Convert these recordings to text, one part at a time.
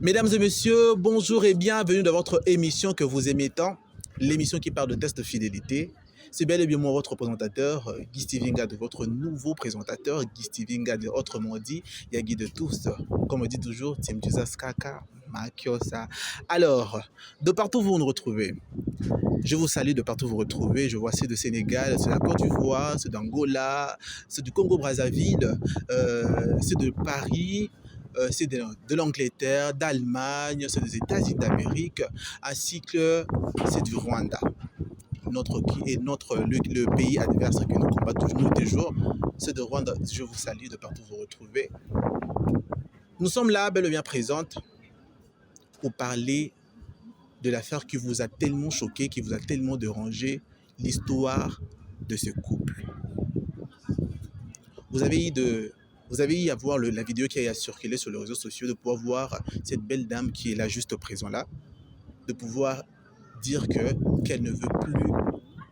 Mesdames et messieurs, bonjour et bienvenue dans votre émission que vous aimez tant, l'émission qui parle de tests de fidélité. C'est bel et bien moi, votre présentateur, Guy Stivinga, de votre nouveau présentateur, Guy Stivinga, de autrement dit, Yagi de tous, comme on dit toujours, Tim Jesus Kaka, Makiosa. Alors, de partout où vous nous retrouvez, je vous salue de partout où vous retrouvez. Je vois ceux de Sénégal, ceux de la Côte d'Ivoire, ceux d'Angola, ceux du Congo-Brazzaville, ceux de Paris, ceux de l'Angleterre, d'Allemagne, ceux des États-Unis d'Amérique, ainsi que ceux du Rwanda, le pays adverse que nous combattons toujours. Ceux de Rwanda, je vous salue de partout où vous retrouvez. Nous sommes là, bel et bien présentes, pour parler de l'affaire qui vous a tellement choqué, qui vous a tellement dérangé, l'histoire de ce couple. Vous avez eu à voir la vidéo qui a circulé sur les réseaux sociaux, de pouvoir voir cette belle dame qui est là juste présent là, de pouvoir dire qu'elle ne veut plus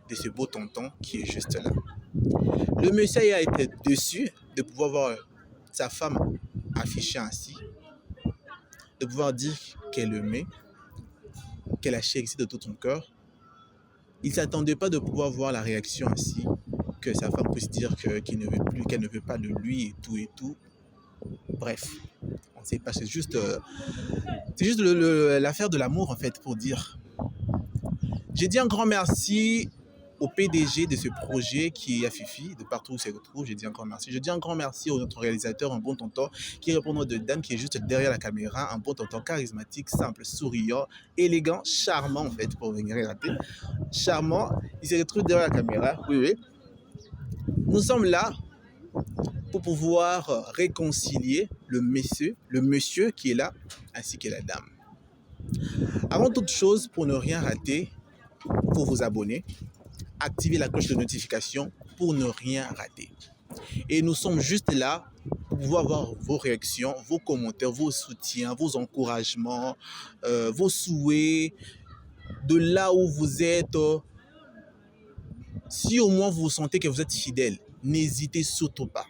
de ce beau tonton qui est juste là. Le monsieur a été déçu de pouvoir voir sa femme affichée ainsi, de pouvoir dire qu'elle l'aimait, qu'elle a chéri de tout son cœur. Il ne s'attendait pas de pouvoir voir la réaction ainsi, que sa femme puisse dire qu'elle ne veut plus, qu'elle ne veut pas de lui et tout et tout. Bref, on ne sait pas, c'est juste l'affaire de l'amour en fait pour dire. J'ai dit un grand merci au PDG de ce projet qui est Fifi, de partout où se retrouve, j'ai dit un grand merci. Je dis un grand merci à notre réalisateur, un bon tonton, qui répond de dame, qui est juste derrière la caméra, un bon tonton charismatique, simple, souriant, élégant, charmant en fait, pour venir rater. Charmant, il se retrouve derrière la caméra, oui. Nous sommes là pour pouvoir réconcilier le monsieur qui est là, ainsi que la dame. Avant toute chose, pour ne rien rater, pour vous abonner, activer la cloche de notification pour ne rien rater. Et nous sommes juste là pour pouvoir voir vos réactions, vos commentaires, vos soutiens, vos encouragements, vos souhaits, de là où vous êtes. Si au moins vous sentez que vous êtes fidèle, n'hésitez surtout pas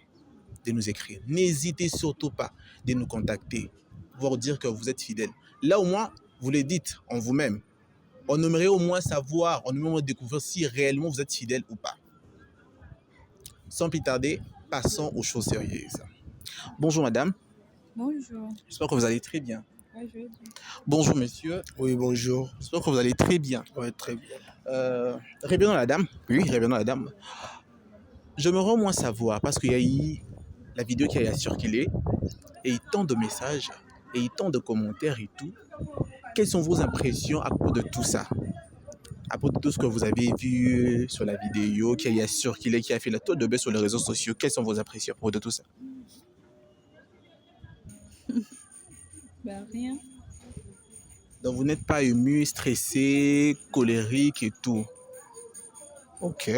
de nous écrire. N'hésitez surtout pas de nous contacter pour dire que vous êtes fidèle. Là au moins, vous le dites en vous-même. On aimerait au moins savoir, on aimerait au moins découvrir si réellement vous êtes fidèle ou pas. Sans plus tarder, passons aux choses sérieuses. Bonjour madame. Bonjour. J'espère que vous allez très bien. Oui, je vais bien. Bonjour monsieur. Oui, bonjour. J'espère que vous allez très bien. Oui, très bien. Revenons à la dame. Oui, revenons à la dame. J'aimerais au moins savoir, parce qu'il y a eu la vidéo qui a circulé, et tant de messages, et tant de commentaires et tout. Quelles sont vos impressions à propos de tout ça? À propos de tout ce que vous avez vu sur la vidéo, qui a circulé, qui a fait la tour de bœuf sur les réseaux sociaux. Quelles sont vos impressions à propos de tout ça? Rien. Donc vous n'êtes pas ému, stressé, colérique et tout. Ok.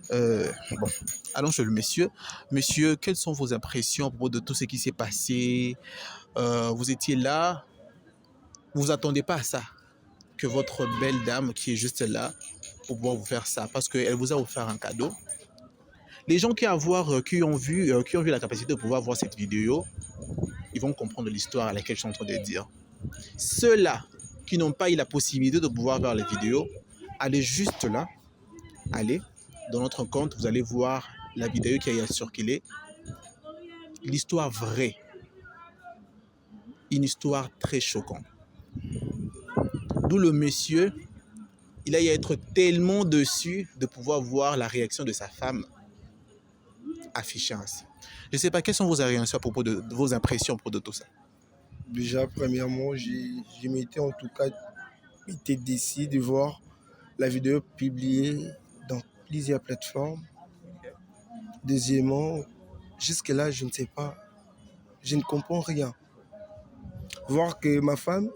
Bon, allons chez le monsieur. Monsieur, quelles sont vos impressions à propos de tout ce qui s'est passé? Vous étiez là, vous vous attendez pas à ça, que votre belle dame qui est juste là pour pouvoir vous faire ça, parce qu'elle vous a offert un cadeau. Les gens qui ont vu la capacité de pouvoir voir cette vidéo, ils vont comprendre l'histoire à laquelle je suis en train de dire. Ceux-là qui n'ont pas eu la possibilité de pouvoir voir les vidéos, allez juste là, allez dans notre compte, vous allez voir la vidéo qui a circulé, l'histoire vraie, une histoire très choquante. D'où le monsieur, il a eu à être tellement déçu de pouvoir voir la réaction de sa femme affichée ainsi. Je ne sais pas, quelles sont vos réactions à propos de vos impressions à propos de tout ça? Déjà, premièrement, je m'étais en tout cas décidé de voir la vidéo publiée dans plusieurs plateformes. Deuxièmement, jusque-là, je ne sais pas, je ne comprends rien. Voir que ma femme,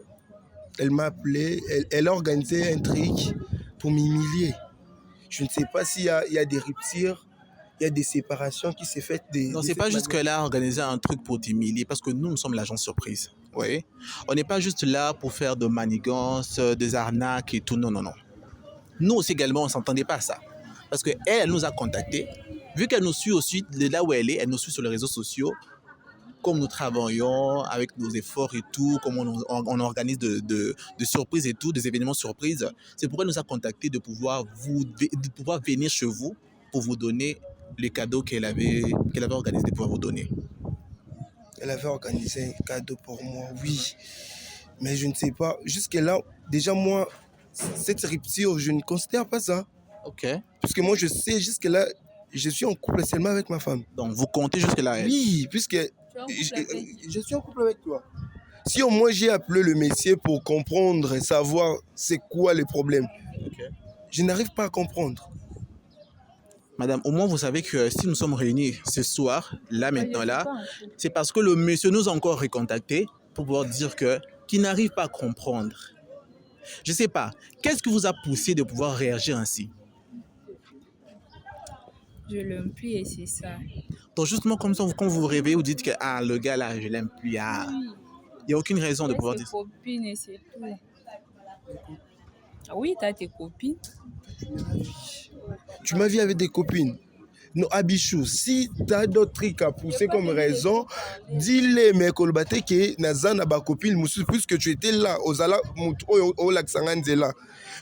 elle m'a appelé, elle a organisé un truc pour m'humilier. Je ne sais pas s'il y a des ruptures, il y a des séparations qui s'est faites. Non, c'est pas juste qu'elle a organisé un truc pour t'humilier, parce que nous sommes l'agent surprise. Oui. On n'est pas juste là pour faire de manigances, des arnaques et tout. Non. Nous aussi également, on ne s'entendait pas à ça. Parce qu'elle nous a contactés. Vu qu'elle nous suit aussi de là où elle est, elle nous suit sur les réseaux sociaux. comme nous travaillons avec nos efforts et tout, comme on organise de surprises et tout, des événements surprises, c'est pourquoi elle nous a contacté de pouvoir venir chez vous pour vous donner les cadeaux qu'elle avait organisé de pouvoir vous donner. Elle avait organisé un cadeau pour moi, oui. Mais je ne sais pas. Jusque-là, déjà moi, cette rupture, je ne considère pas ça. Ok. Parce que moi, je sais, jusque-là, je suis en couple seulement avec ma femme. Donc, vous comptez jusque-là elle? Oui, puisque je suis en couple avec toi. Si au moins j'ai appelé le métier pour comprendre et savoir c'est quoi les problèmes, Okay. Je n'arrive pas à comprendre. Madame, au moins vous savez que si nous sommes réunis ce soir, là, maintenant, là, c'est parce que le monsieur nous a encore recontacté pour pouvoir dire qu'il n'arrive pas à comprendre. Je ne sais pas, qu'est-ce qui vous a poussé de pouvoir réagir ainsi? Je l'aime plus et c'est ça. Donc justement comme ça, quand vous vous réveillez, vous dites que ah, le gars là, je l'aime plus. Ah. Il n'y a aucune raison de pouvoir dire ça. Copines et c'est tout. Oui, tu as tes copines. Tu m'as vu avec des copines. Non, Abichou, si tu as d'autres trucs à pousser comme raison, dis-les, mais Kolbate, que Nazan a ma copine, puisque tu étais là, au lac Sanganzela.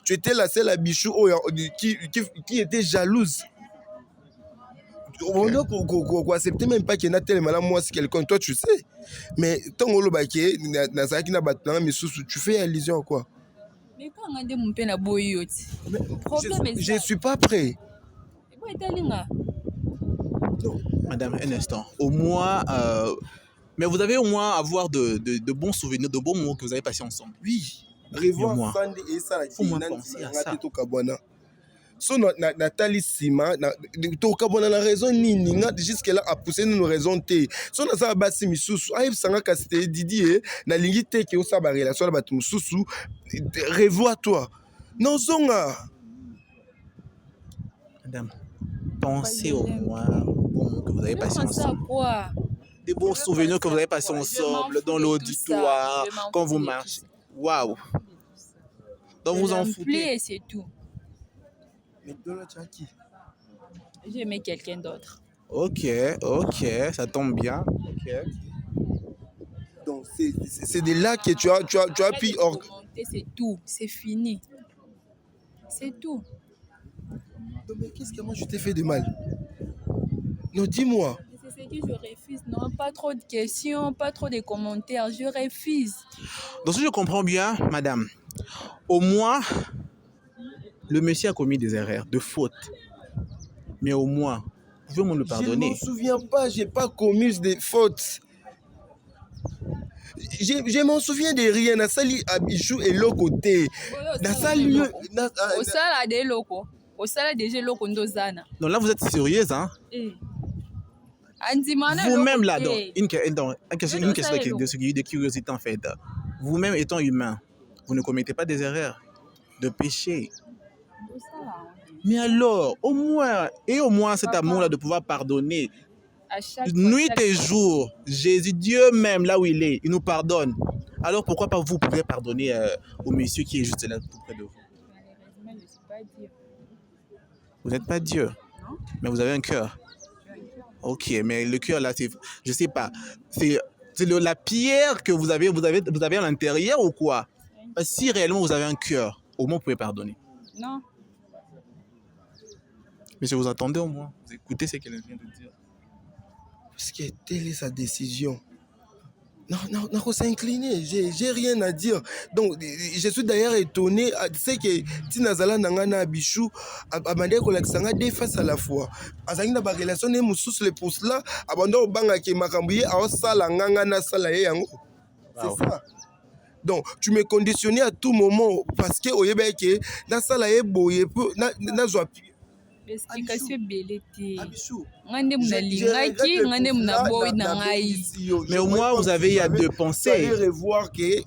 Tu étais la seule Abichou qui était jalouse. On ne accepte même pas qu'il y ait tellement là, moi, c'est quelqu'un, toi, tu sais. Mais tant que tu fais allusion à quoi? Mais quand on a mon père, je ne suis pas prêt. Madame, un instant. Au moins, mais vous avez au moins avoir de bons souvenirs, de bons moments que vous avez passés ensemble. Oui. Revoir Sandy et ça. Faut moins penser à ça. So Nathalie Sima, la raison ni jusque là a poussé nous raison té. So na ça basi misusu, aïe sanga kasté Didier, na lingi té ki o sa ba relation la batu misusu, revois-toi. Non zonga. Madame, pensez au moins bon que vous avez passé ensemble. Quoi? Des bons souvenirs que vous avez passés ensemble dans l'auditoire, quand vous marchez. Waouh. Donc vous en foutez. Et c'est tout. J'aimais quelqu'un d'autre. Ok, ça tombe bien. Okay. Donc c'est de là que tu as pu... C'est tout, c'est fini. C'est tout. Non, mais qu'est-ce que moi je t'ai fait de mal? Non, dis-moi. C'est ce que je refuse. Non, pas trop de questions, pas trop de commentaires. Je refuse. Donc si je comprends bien, madame, au moins... Le monsieur a commis des erreurs, de fautes. Mais au moins, vous pouvez me le pardonner. Je ne m'en souviens pas, je n'ai pas commis des fautes. Je m'en souviens de rien. Nasali Abichou et Lokoté. Nasali. Au sala des locaux. Au sala déjà locaux ndozana. Donc là, vous êtes sérieuse, hein? Vous-même là, une question de curiosité en fait. Vous-même étant humain, vous ne commettez pas des erreurs, de péché. Mais alors, au moins cet amour-là de pouvoir pardonner, nuit et jour, Jésus, Dieu même, là où il est, il nous pardonne. Alors pourquoi pas vous pouvez pardonner au monsieur qui est juste là tout près de vous? Malheureusement, je ne suis pas Dieu. Vous n'êtes pas Dieu, non? Mais vous avez un cœur. Ok, mais le cœur là, c'est, je sais pas, c'est la pierre que vous avez à l'intérieur ou quoi? Si réellement vous avez un cœur, au moins vous pouvez pardonner. Non. Mais je vous attendais au moins. Vous écoutez ce qu'elle vient de dire. Parce que telle est sa décision. Non, on s'est incliné. J'ai rien à dire. Donc, je suis d'ailleurs étonné. C'est que Tinazala Nangana Abichou, Abandé Kolakisanga, deux faces à la fois. Azangina ba relation ne musus le pour cela, abandon banga ke makambouye, a sala ngana sala yango. C'est ça. Donc, tu me conditionnais à tout moment parce que oyebeke na sala ye boye peu na zo explication belete. Abichou. Ngande muna lingaki, ngande muna boy na ngai. Mais au moins vous avez eu à deux pensées. Vous allez revoir que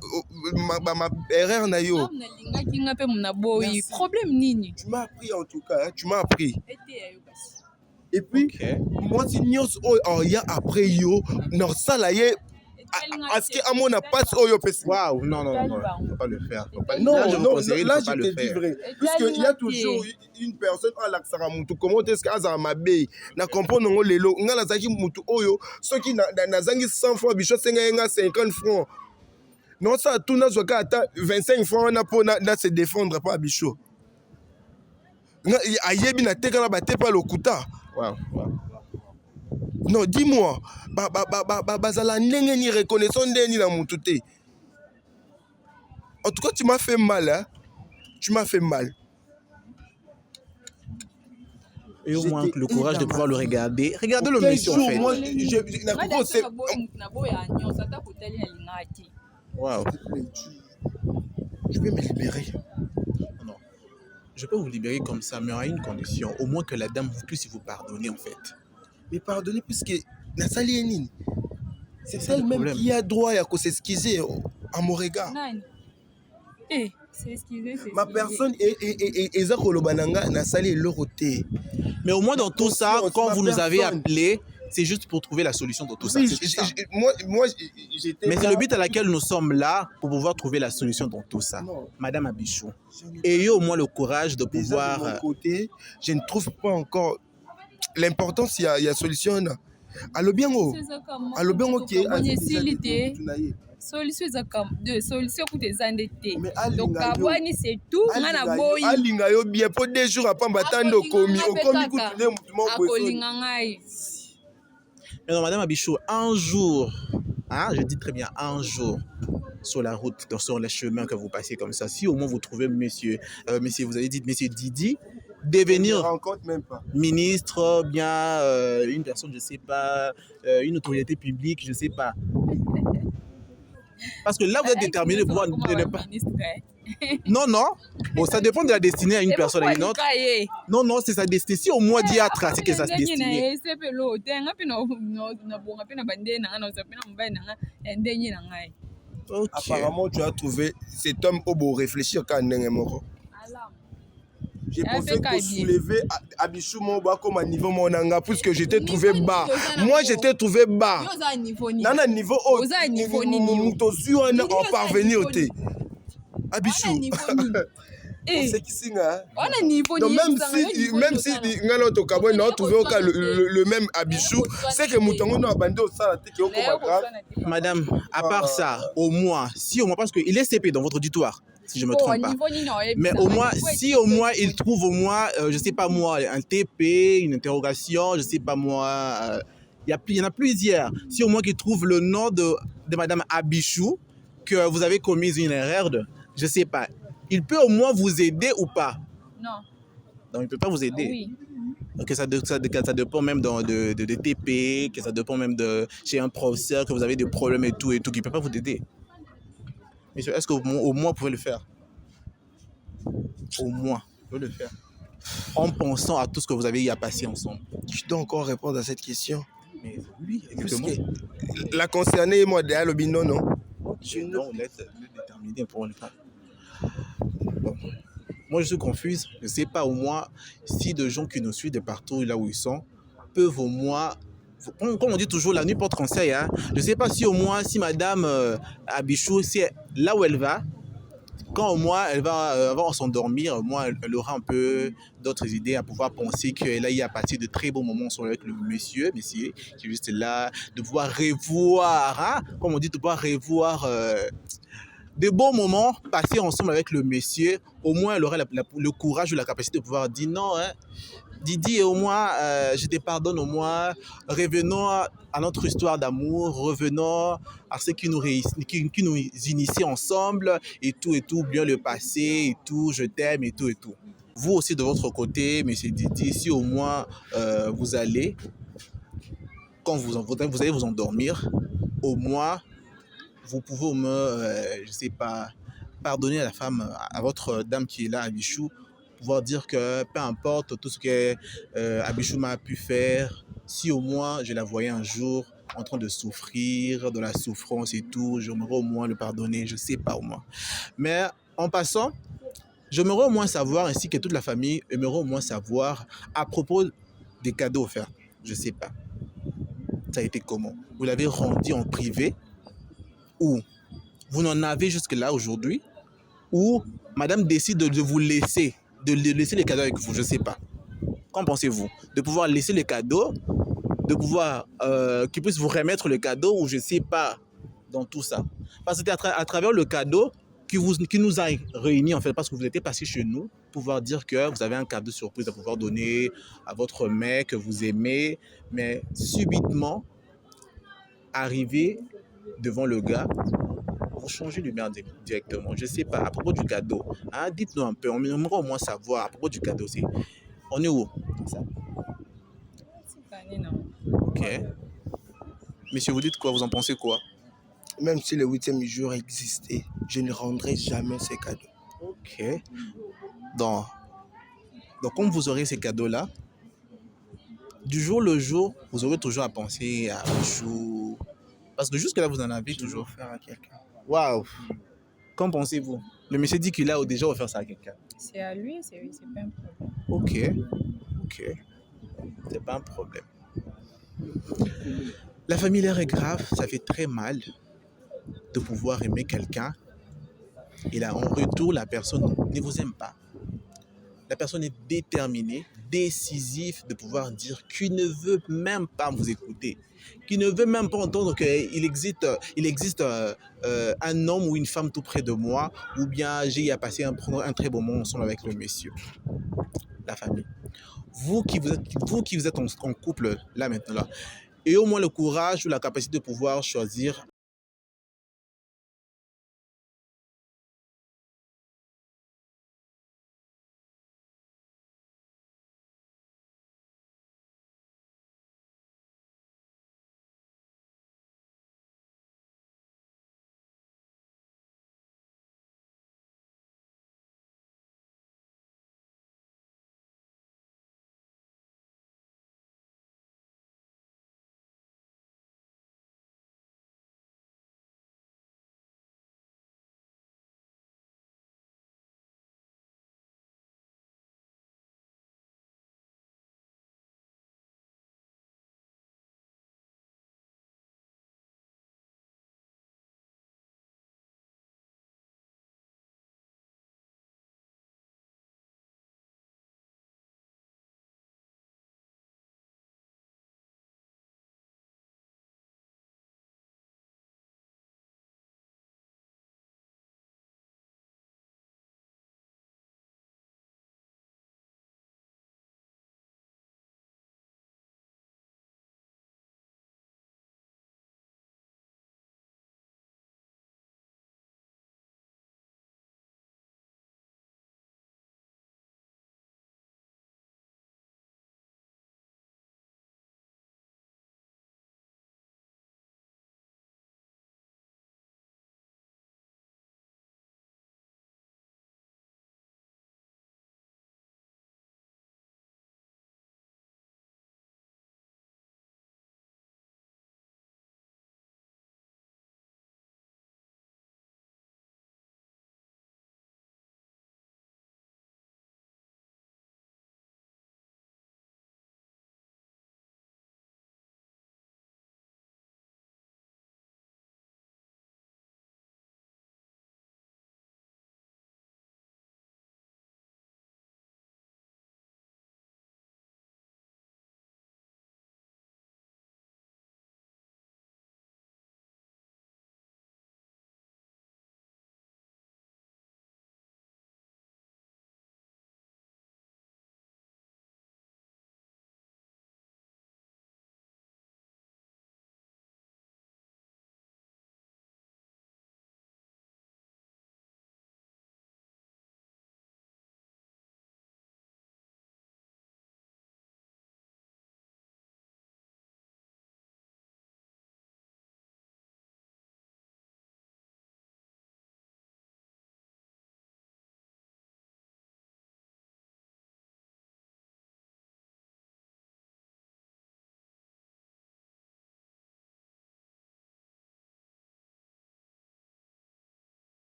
ma erreur na yo. Muna lingaki ngape muna boy. Problème nini? Tu m'as appris en tout cas, tu m'as appris. Et puis moi si nyos oh ya après yo, non ça là à ce qu'à mon passe au yopesi. Waouh, non, non, non, il ne faut pas le faire. Non, là, je vous non, conseille, là, il ne faut pas je le te dis faire. vrai. Puisqu'il y a toujours une personne à l'Axaramutu. Comment est-ce qu'à Zamabe, na comprendre non lelo, nga la zaki mutu oyo, ceux qui na zangi 100 francs, bicho senga 50 francs. Non, ça tout n'a zoka ata 25 francs na pour na se défendre pas bicho. Nga ayebi na teka na bate pa lokuta. Waouh, waouh. Non, dis-moi, bazala ndenge ni reconnaissance ndenge na mutu te. En tout cas, tu m'as fait mal, hein. Tu m'as fait mal. Et au moins le courage de pouvoir le regarder. Regardez le monsieur en fait. Moi, Waouh. Je vais me libérer. Non. Je peux vous libérer comme ça, mais à une condition. Au moins que la dame puisse vous pardonner en fait. Mais pardonnez, puisque Nathalie Enine, c'est ça le elle-même problème. qui a droit à s'excuser à mon regard. Eh, c'est excusé, c'est Ma personne est Zakolobananga, Nathalie Loroté. Mais au moins dans tout ça, Conscience, quand ma vous nous avez personne. appelé, c'est juste pour trouver la solution dans tout ça. Oui, C'est ça. moi, j'étais. Mais c'est le but à laquelle nous sommes là pour pouvoir trouver la solution dans tout ça. Non. Madame Abichou, ayez au moins le courage de Déjà, pouvoir... de mon côté, je ne trouve pas encore l'importance, il y a solution. Allo bien, ok. Solution solution pour des endettés. Mais Donc Kabwani c'est tout ngana boyi. Alinga yo bien pour 2 jours après batando komi okomi kutune mutumo akolinga ngai. Mais non, Madame Abichou, un jour, hein, je dis très bien un jour, sur la route, sur les chemins que vous passez comme ça, si au moins vous trouvez monsieur, vous avez dit monsieur Didi, devenir je ne rencontre même pas. ministre, bien une personne, je sais pas, une autorité publique, je sais pas. Parce que là, vous êtes déterminé de pouvoir ne pas. Non, non. Bon, ça dépend de la destinée à une personne à une autre. Non, non, c'est sa destinée. Si au moins d'y a tracé que ça se destinée. Ok. Apparemment, tu as trouvé cet homme au beau réfléchir quand Nengemoro. J'ai pensé que soulever Abichou Moba comme à niveau monanga puisque j'étais trouvé bas. Moi, j'étais trouvé bas. Nana niveau haut. En parvenir au thé. Abichou. C'est qui signe, hein? Même si Ngalo Tokabo n'a trouvé le même Abichou, c'est que Moutongo n'a abandonné au salade qui est au grave. Madame, à part ça, au moins, si au moins, parce qu'il est CP dans votre auditoire, si je ne me trompe pas. Mais au moins, si au moins il trouve au moins, je ne sais pas moi, un TP, une interrogation, je ne sais pas moi, il y en a plusieurs. Si au moins qu'il trouve le nom de Madame Abichou, que vous avez commis une erreur, je ne sais pas. Il peut au moins vous aider ou pas? Non. Donc, il ne peut pas vous aider. Oui. Donc, ça dépend même de TP, que ça dépend même de chez un professeur, que vous avez des problèmes et tout, qui ne peut pas vous aider. Monsieur, est-ce qu'au moins vous pouvez le faire? Au moins, vous pouvez le faire. En pensant à tout ce que vous avez eu à passer ensemble. Je dois encore répondre à cette question. Mais oui, exactement. La concernée, moi, derrière le binôme, non? Non, laisse déterminer pour le faire. Bon. Moi, je suis confuse. Je ne sais pas au moins si des gens qui nous suivent de partout là où ils sont peuvent au moins, comme on dit toujours, la nuit porte conseil. Hein. Je ne sais pas si au moins, si Madame Abichou, c'est là où elle va, quand au moins elle va s'endormir, au moins elle aura un peu d'autres idées à pouvoir penser qu'elle a eu à passer de très beaux moments avec le monsieur qui est juste là, de pouvoir revoir, hein, comme on dit, de pouvoir revoir des bons moments passés ensemble avec le monsieur. Au moins elle aura le courage ou la capacité de pouvoir dire non, hein, Didi, au moins, je te pardonne au moins. Revenons à notre histoire d'amour, revenons à ce qui nous initie ensemble et tout, oublions le passé et tout, je t'aime et tout. Vous aussi de votre côté, monsieur Didi, si au moins vous allez, quand vous allez vous endormir, au moins, vous pouvez au moins, je ne sais pas, pardonner à la femme, à votre dame qui est là, Abichou, pouvoir dire que peu importe tout ce que Abichou m'a pu faire, si au moins je la voyais un jour en train de souffrir, de la souffrance et tout, j'aimerais au moins le pardonner, je ne sais pas au moins. Mais en passant, j'aimerais au moins savoir, ainsi que toute la famille aimerait au moins savoir à propos des cadeaux offerts, je ne sais pas. Ça a été comment? Vous l'avez rendu en privé ou vous n'en avez jusque-là aujourd'hui, ou madame décide de vous laisser, de laisser les cadeaux avec vous, je ne sais pas. Qu'en pensez-vous? De pouvoir laisser les cadeaux, de pouvoir qu'il puisse vous remettre le cadeau, ou je ne sais pas, dans tout ça. Parce que c'est à travers le cadeau qui nous a réunis, en fait, parce que vous étiez passé chez nous, pouvoir dire que vous avez un cadeau surprise à pouvoir donner à votre mec que vous aimez, mais subitement, arrivé devant le gars, vous changez l'humeur directement. Je ne sais pas, à propos du cadeau, hein, dites-nous un peu, on aimerait au moins savoir, à propos du cadeau, on est où? Ça. Cette année, non. Ok. Monsieur, vous dites quoi? Vous en pensez quoi? Même si le 8e jour existait, je ne rendrai jamais ces cadeaux. Ok. Donc, comme vous aurez ces cadeaux-là, du jour le jour, vous aurez toujours à penser à un jour. Parce que jusque-là, vous en avez toujours. Faire à quelqu'un. Waouh! Qu'en pensez-vous? Le monsieur dit qu'il a déjà offert ça à quelqu'un. C'est à lui, c'est pas un problème. Ok. C'est pas un problème. La familière est grave, ça fait très mal de pouvoir aimer quelqu'un et là, en retour, la personne ne vous aime pas. La personne est déterminée, décisive de pouvoir dire qu'il ne veut même pas vous écouter, qu'il ne veut même pas entendre qu'il existe un homme ou une femme tout près de moi, ou bien j'ai à passer un très bon moment ensemble avec le monsieur. La famille. Vous qui vous êtes en couple là maintenant, là, et au moins le courage ou la capacité de pouvoir choisir